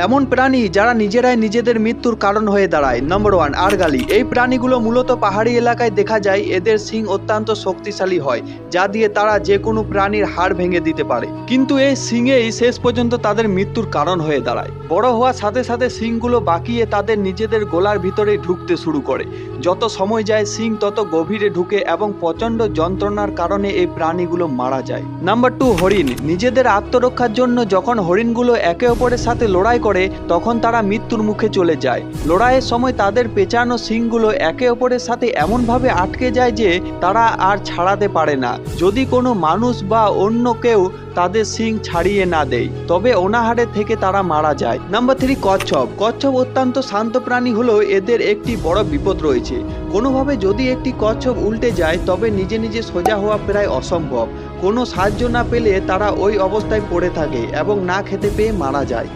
এমন প্রাণী যারা নিজেরাই নিজেদের মৃত্যুর কারণ হয়ে দাঁড়ায়। নম্বর 1, আর্গালি। এই প্রাণীগুলো মূলত পাহাড়ি এলাকায় দেখা যায়। এদের শিং অত্যন্ত শক্তিশালী হয়, যা দিয়ে তারা যে কোনো প্রাণীর হাড় ভেঙে দিতে পারে। কিন্তু এই শিংয়েই শেষ পর্যন্ত তাদের মৃত্যুর কারণ হয়ে দাঁড়ায়। বড় হওয়ার সাথে সাথে শিংগুলো বাঁকিয়ে তাদের নিজেদের গলার ভিতরে ঢুকতে শুরু করে। যত সময় যায় শিং তত গভীরে ঢুকে এবং প্রচণ্ড যন্ত্রণার কারণে এই প্রাণীগুলো মারা যায়। নাম্বার 2, হরিণ। নিজেদের আত্মরক্ষার জন্য যখন হরিণগুলো একে অপরের সাথে লড়াই করে তখন তারা মৃত্যুর মুখে চলে যায়। লড়াইয়ের সময় তাদের পেঁচানো শিংগুলো একে অপরের সাথে এমনভাবে আটকে যায় যে তারা আর ছাড়াতে পারে না, যদি কোনো মানুষ বা অন্য কেউ তাদের শিং ছাড়িয়ে না দেয়, তবে অনাহারে থেকে তারা মারা যায়। নাম্বার 3, কচ্ছপ। কচ্ছপ অত্যন্ত শান্ত প্রাণী হলেও এদের একটি বড় বিপদ রয়েছে। কোনোভাবে যদি একটি কচ্ছপ উল্টে যায় তবে নিজে নিজে সোজা হওয়া প্রায় অসম্ভব। কোনো সাহায্য না পেলে তারা ওই অবস্থায় পড়ে থাকে এবং না খেতে পেয়ে মারা যায়।